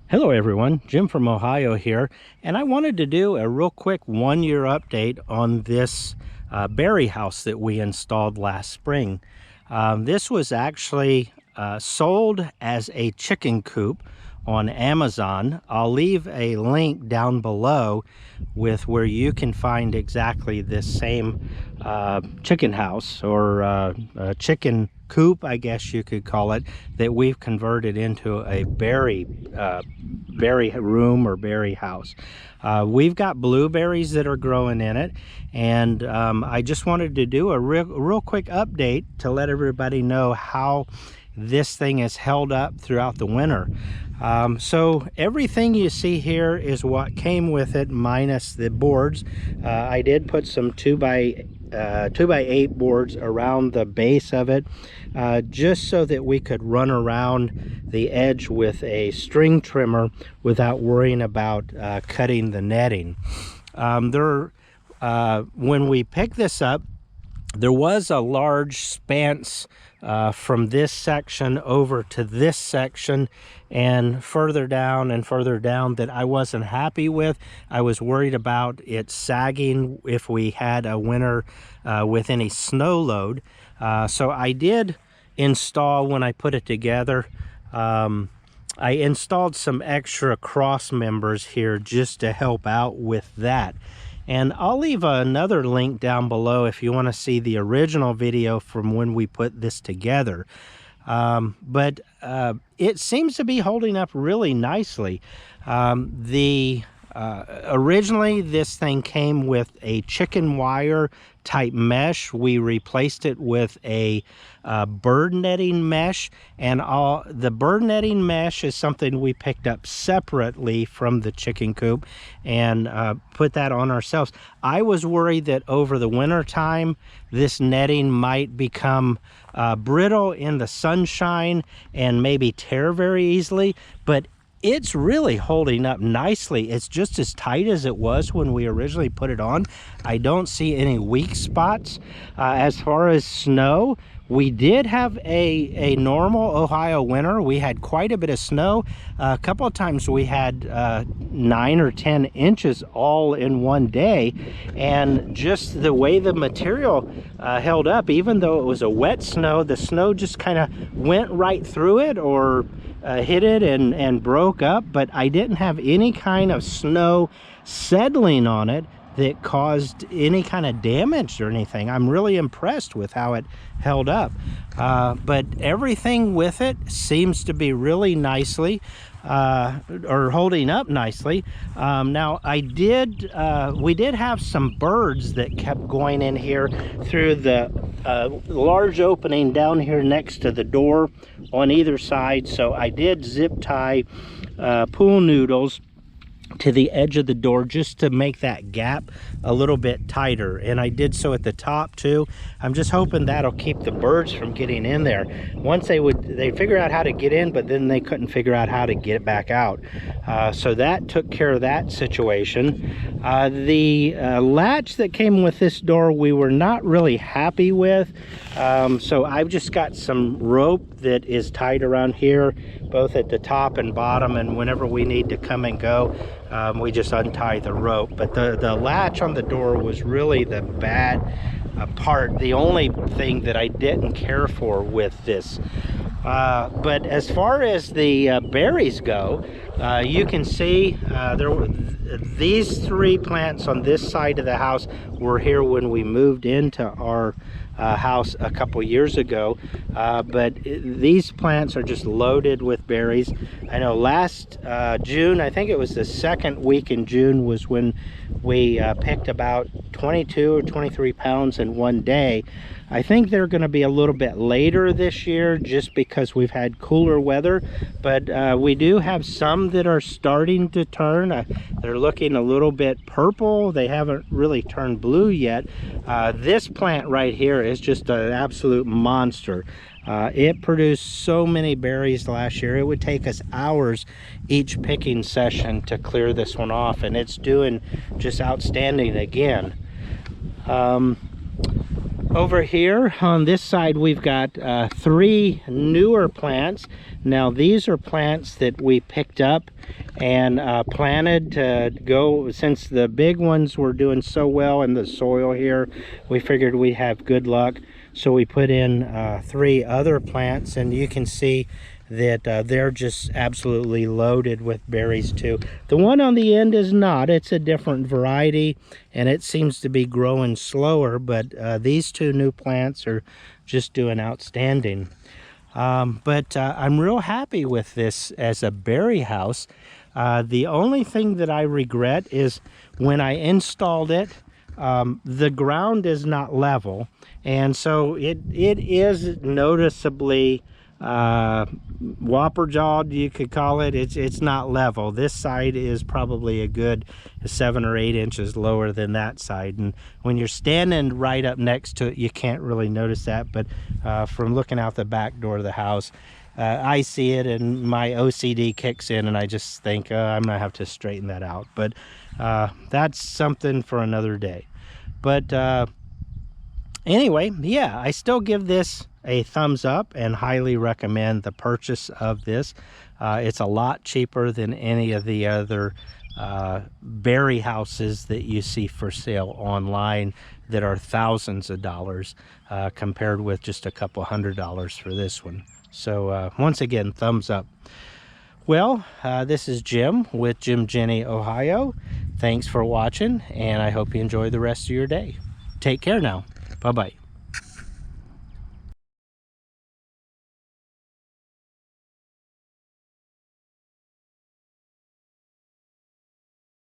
Hello everyone, Jim from Ohio here, and I wanted to do a real quick 1-year update on this berry house that we installed last spring. This was actually sold as a chicken coop on Amazon. I'll leave a link down below with where you can find exactly this same chicken house or chicken coop, I guess you could call it, that we've converted into a berry room or berry house. We've got blueberries that are growing in it, and I just wanted to do a real quick update to let everybody know how this thing is held up throughout the winter. So everything you see here is what came with it minus the boards. I did put some 2x8 boards around the base of it, just so that we could run around the edge with a string trimmer without worrying about cutting the netting. When we picked this up, there was a large span from this section over to this section and further down that I wasn't happy with. I was worried about it sagging if we had a winter with any snow load. So I did install, when I put it together, I installed some extra cross members here just to help out with that. And I'll leave another link down below if you want to see the original video from when we put this together. But it seems to be holding up really nicely. Originally, this thing came with a chicken wire type mesh. We replaced it with a bird netting mesh, and the bird netting mesh is something we picked up separately from the chicken coop and put that on ourselves. I was worried that over the winter time this netting might become brittle in the sunshine and maybe tear very easily, but it's really holding up nicely. It's just as tight as it was when we originally put it on. I don't see any weak spots. As far as snow, we did have a normal Ohio winter. We had quite a bit of snow. A couple of times we had 9 or 10 inches all in one day, and just the way the material held up, even though it was a wet snow, the snow just kind of went right through it or hit it and broke up, but I didn't have any kind of snow settling on it that caused any kind of damage or anything. I'm really impressed with how it held up. But everything with it seems to be really nicely or holding up nicely. Now we did have some birds that kept going in here through the large opening down here next to the door on either side. So I did zip tie pool noodles to the edge of the door just to make that gap a little bit tighter, and I did so at the top too. I'm just hoping that'll keep the birds from getting in there. Once they'd figure out how to get in, but then they couldn't figure out how to get back out. So that took care of that situation. The latch that came with this door we were not really happy with, so I've just got some rope that is tied around here both at the top and bottom, and whenever we need to come and go, we just untie the rope. But the latch on the door was really the bad part, the only thing that I didn't care for with this. But as far as the berries go, you can see these 3 plants on this side of the house were here when we moved into our house a couple years ago, but these plants are just loaded with berries. I know last June, I think it was the second week in June, was when we picked about 22 or 23 pounds in one day. I think they're going to be a little bit later this year just because we've had cooler weather, but we do have some that are starting to turn. They're looking a little bit purple. They haven't really turned blue yet. This plant right here is just an absolute monster. It produced so many berries last year. It would take us hours each picking session to clear this one off, and it's doing just outstanding again. Over here on this side, we've got 3 newer plants. Now these are plants that we picked up and planted to go, since the big ones were doing so well in the soil here, we figured we'd have good luck. So we put in 3 other plants, and you can see that they're just absolutely loaded with berries too. The one on the end is not. It's a different variety, and it seems to be growing slower, but these 2 new plants are just doing outstanding. But I'm real happy with this as a berry house. The only thing that I regret is when I installed it, the ground is not level, and so it is noticeably whopper jawed, you could call it. It's not level. This side is probably a good 7 or 8 inches lower than that side, and when you're standing right up next to it, you can't really notice that, but from looking out the back door of the house, I see it, and my OCD kicks in, and I just think I'm gonna have to straighten that out. But that's something for another day. But anyway, yeah, I still give this a thumbs up and highly recommend the purchase of this. It's a lot cheaper than any of the other berry houses that you see for sale online that are thousands of dollars, compared with just a couple $100 for this one. So once again, thumbs up. Well, this is Jim with Jim Jenny, Ohio. Thanks for watching, and I hope you enjoy the rest of your day. Take care now. Bye-bye.